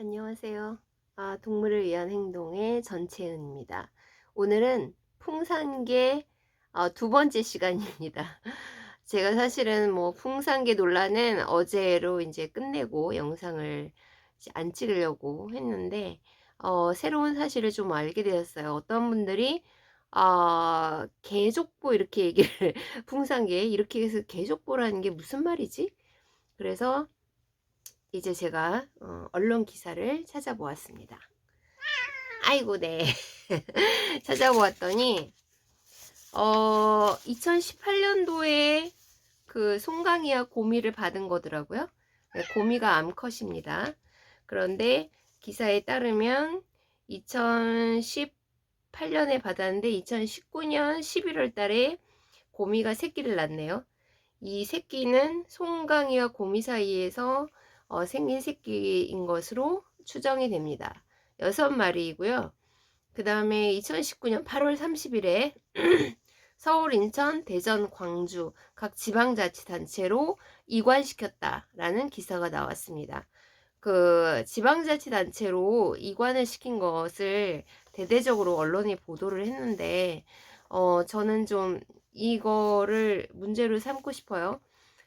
안녕하세요. 동물을 위한 행동의 전채은입니다. 오늘은 풍산개 두 번째 시간입니다. 제가 사실은 뭐 풍산개 논란은 어제로 이제 끝내고 영상을 이제 안 찍으려고 했는데 새로운 사실을 좀 알게 되었어요. 어떤 분들이 개족보 이렇게 얘기를 풍산개 이렇게 해서 개족보라는 게 무슨 말이지? 그래서 이제 제가 언론 기사를 찾아보았습니다. 아이고, 네. 찾아보았더니 2018년도에 그 송강이와 고미를 받은 거더라고요. 네, 고미가 암컷입니다. 그런데 기사에 따르면 2018년에 받았는데 2019년 11월 달에 고미가 새끼를 낳네요. 이 새끼는 송강이와 고미 사이에서 생긴 새끼인 것으로 추정이 됩니다. 6마리이고요. 그 다음에 2019년 8월 30일에 서울, 인천, 대전, 광주 각 지방자치단체로 이관시켰다라는 기사가 나왔습니다. 그 지방자치단체로 이관을 시킨 것을 대대적으로 언론이 보도를 했는데 저는 좀 이거를 문제로 삼고 싶어요.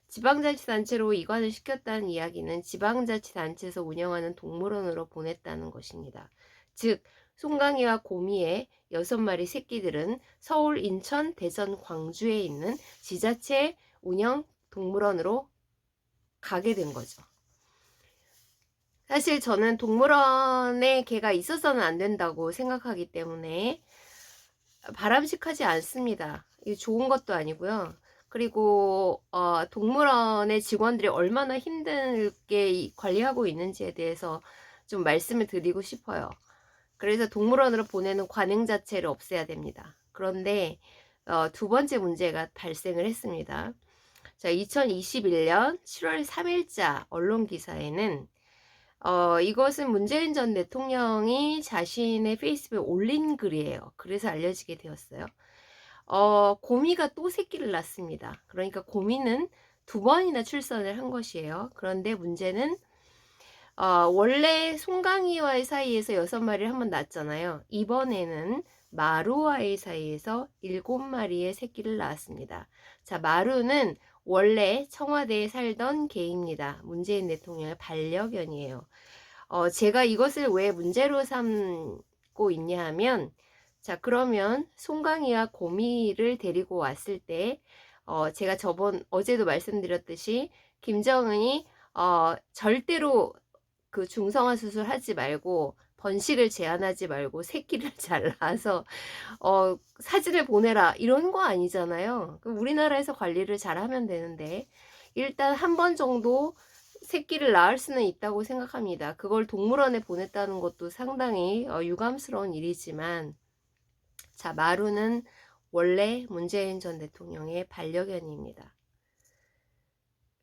지방자치단체로 이관을 시켰다는 이야기는 지방자치단체에서 운영하는 동물원으로 보냈다는 것입니다. 즉 송강이와 고미의 6마리 새끼들은 서울, 인천, 대전, 광주에 있는 지자체 운영 동물원으로 가게 된 거죠. 사실 저는 동물원에 개가 있어서는 안 된다고 생각하기 때문에 바람직하지 않습니다. 이게 좋은 것도 아니고요. 그리고 동물원의 직원들이 얼마나 힘들게 관리하고 있는지에 대해서 좀 말씀을 드리고 싶어요. 그래서 동물원으로 보내는 관행 자체를 없애야 됩니다. 그런데 두 번째 문제가 발생을 했습니다. 자, 2021년 7월 3일자 언론 기사에는 이것은 문재인 전 대통령이 자신의 페이스북에 올린 글이에요. 그래서 알려지게 되었어요. 고미가 또 새끼를 낳습니다. 그러니까 고미는 2번이나 출산을 한 것이에요. 그런데 문제는 원래 송강이와의 사이에서 6마리를 한번 낳았잖아요. 이번에는 마루와의 사이에서 7마리의 새끼를 낳았습니다. 자, 마루는 원래 청와대에 살던 개입니다. 문재인 대통령의 반려견이에요. 제가 이것을 왜 문제로 삼고 있냐 하면, 자, 그러면 송강이와 고미를 데리고 왔을 때, 제가 어제도 말씀드렸듯이, 김정은이, 절대로 그 중성화 수술 하지 말고, 번식을 제한하지 말고, 새끼를 잘 낳아서, 사진을 보내라. 이런 거 아니잖아요. 우리나라에서 관리를 잘 하면 되는데, 일단 한 번 정도 새끼를 낳을 수는 있다고 생각합니다. 그걸 동물원에 보냈다는 것도 상당히 유감스러운 일이지만, 자, 마루는 원래 문재인 전 대통령의 반려견입니다.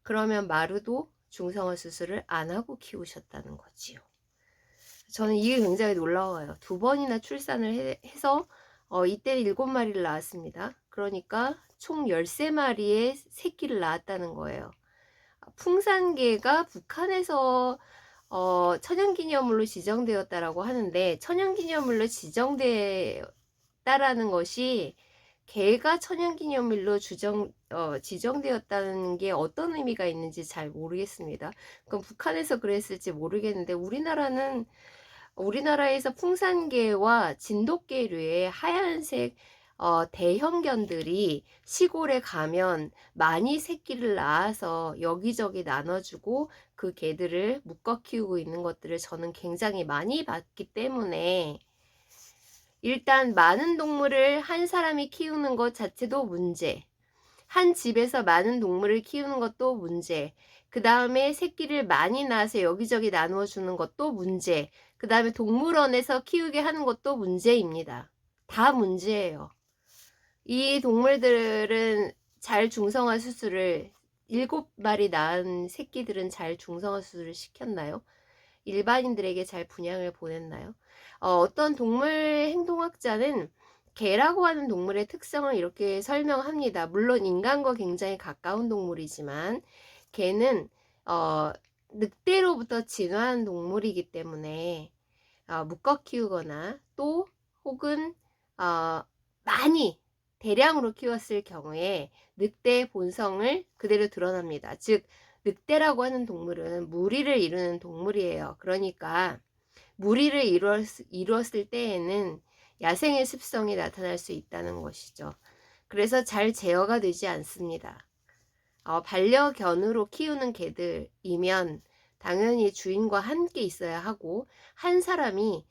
그러면 마루도 중성화 수술을 안 하고 키우셨다는 거지요. 저는 이게 굉장히 놀라워요. 2번이나 출산을 해서 이때 7마리를 낳았습니다. 그러니까 총 13마리의 새끼를 낳았다는 거예요. 풍산개가 북한에서 천연기념물로 지정되었다라고 하는데, 천연기념물로 지정되었다라는 것이 개가 천연기념물로 지정되었다는 게 어떤 의미가 있는지 잘 모르겠습니다. 그럼 북한에서 그랬을지 모르겠는데, 우리나라에서 풍산개와 진돗개류의 하얀색 대형견들이 시골에 가면 많이 새끼를 낳아서 여기저기 나눠주고 그 개들을 묶어 키우고 있는 것들을 저는 굉장히 많이 봤기 때문에, 일단 많은 동물을 한 사람이 키우는 것 자체도 문제, 한 집에서 많은 동물을 키우는 것도 문제, 그 다음에 새끼를 많이 낳아서 여기저기 나누어 주는 것도 문제, 그 다음에 동물원에서 키우게 하는 것도 문제입니다. 다 문제예요. 이 동물들은 잘 중성화 수술을, 7마리 낳은 새끼들은 잘 중성화 수술을 시켰나요? 일반인들에게 잘 분양을 보냈나요? 어떤 동물 행동학자는 개라고 하는 동물의 특성을 이렇게 설명합니다. 물론 인간과 굉장히 가까운 동물이지만 개는 늑대로부터 진화한 동물이기 때문에 묶어 키우거나 또 혹은 어, 많이 대량으로 키웠을 경우에 늑대의 본성을 그대로 드러납니다. 즉 늑대라고 하는 동물은 무리를 이루는 동물이에요. 그러니까 무리를 이루었을 때에는 야생의 습성이 나타날 수 있다는 것이죠. 그래서 잘 제어가 되지 않습니다. 반려견으로 키우는 개들이면 당연히 주인과 함께 있어야 하고, 한 사람이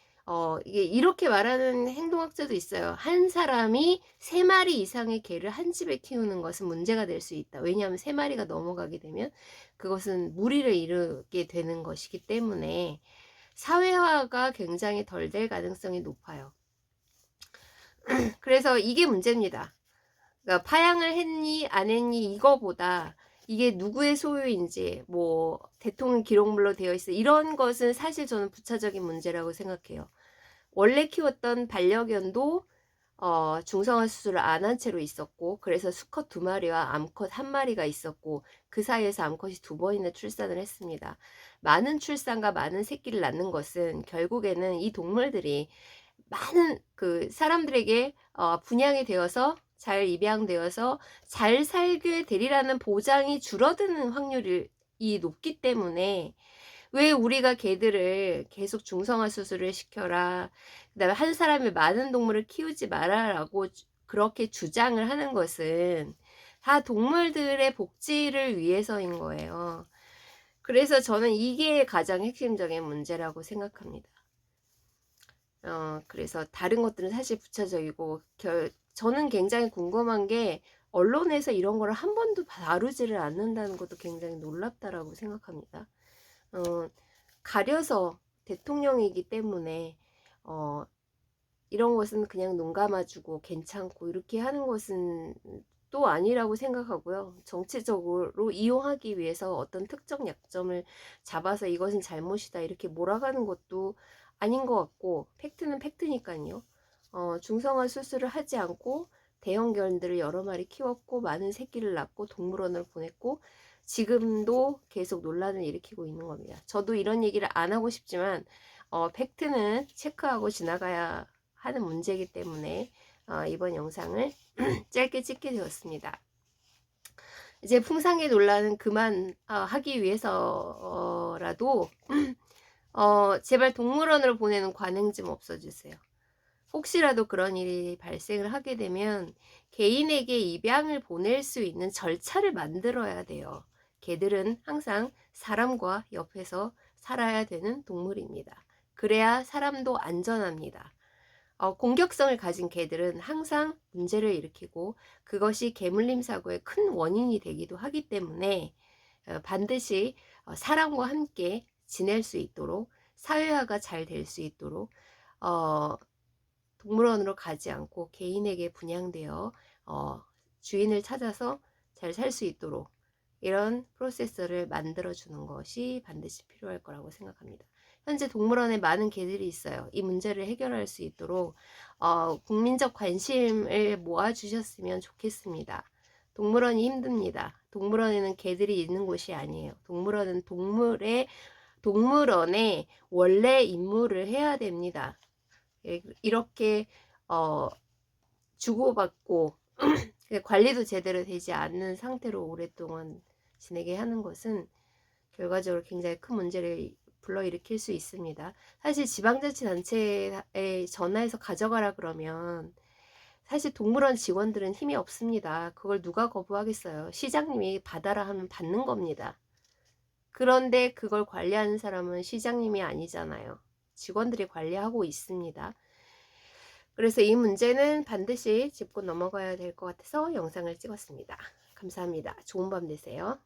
이게 이렇게 말하는 행동학자도 있어요. 한 사람이 3마리 이상의 개를 한 집에 키우는 것은 문제가 될 수 있다. 왜냐하면 3마리가 넘어가게 되면 그것은 무리를 이루게 되는 것이기 때문에 사회화가 굉장히 덜 될 가능성이 높아요. 그래서 이게 문제입니다. 그러니까 파양을 했니 안 했니 이거보다 이게 누구의 소유인지 뭐 대통령 기록물로 되어 있어 이런 것은 사실 저는 부차적인 문제라고 생각해요. 원래 키웠던 반려견도 중성화 수술을 안 한 채로 있었고, 그래서 수컷 2마리와 암컷 1마리가 있었고, 그 사이에서 암컷이 2번이나 출산을 했습니다. 많은 출산과 많은 새끼를 낳는 것은 결국에는 이 동물들이 많은 그 사람들에게 분양이 되어서 잘 입양되어서 잘 살게 되리라는 보장이 줄어드는 확률이 높기 때문에, 왜 우리가 개들을 계속 중성화 수술을 시켜라, 그 다음에 한 사람이 많은 동물을 키우지 마라라고 그렇게 주장을 하는 것은 다 동물들의 복지를 위해서인 거예요. 그래서 저는 이게 가장 핵심적인 문제라고 생각합니다. 그래서 다른 것들은 사실 부차적이고, 저는 굉장히 궁금한 게 언론에서 이런 걸 한 번도 다루지를 않는다는 것도 굉장히 놀랍다라고 생각합니다. 가려서 대통령이기 때문에 이런 것은 그냥 눈 감아주고 괜찮고 이렇게 하는 것은 또 아니라고 생각하고요. 정치적으로 이용하기 위해서 어떤 특정 약점을 잡아서 이것은 잘못이다 이렇게 몰아가는 것도 아닌 것 같고, 팩트는 팩트니까요. 중성화 수술을 하지 않고 대형견들을 여러 마리 키웠고 많은 새끼를 낳고 동물원을 보냈고 지금도 계속 논란을 일으키고 있는 겁니다. 저도 이런 얘기를 안 하고 싶지만 팩트는 체크하고 지나가야 하는 문제이기 때문에 이번 영상을 짧게 찍게 되었습니다. 이제 풍산계 논란은 그만 하기 위해서라도 제발 동물원으로 보내는 관행 좀 없어주세요. 혹시라도 그런 일이 발생을 하게 되면 개인에게 입양을 보낼 수 있는 절차를 만들어야 돼요. 개들은 항상 사람과 옆에서 살아야 되는 동물입니다. 그래야 사람도 안전합니다. 공격성을 가진 개들은 항상 문제를 일으키고 그것이 개물림 사고의 큰 원인이 되기도 하기 때문에 반드시 사람과 함께 지낼 수 있도록, 사회화가 잘 될 수 있도록 동물원으로 가지 않고 개인에게 분양되어 주인을 찾아서 잘 살 수 있도록 이런 프로세스를 만들어 주는 것이 반드시 필요할 거라고 생각합니다. 현재 동물원에 많은 개들이 있어요. 이 문제를 해결할 수 있도록 국민적 관심을 모아 주셨으면 좋겠습니다. 동물원이 힘듭니다. 동물원에는 개들이 있는 곳이 아니에요. 동물원은 동물원의 원래 임무를 해야 됩니다. 이렇게 주고받고 관리도 제대로 되지 않는 상태로 오랫동안 지내게 하는 것은 결과적으로 굉장히 큰 문제를 불러일으킬 수 있습니다. 사실 지방자치단체에 전화해서 가져가라 그러면 사실 동물원 직원들은 힘이 없습니다. 그걸 누가 거부하겠어요. 시장님이 받아라 하면 받는 겁니다. 그런데 그걸 관리하는 사람은 시장님이 아니잖아요. 직원들이 관리하고 있습니다. 그래서 이 문제는 반드시 짚고 넘어가야 될 것 같아서 영상을 찍었습니다. 감사합니다. 좋은 밤 되세요.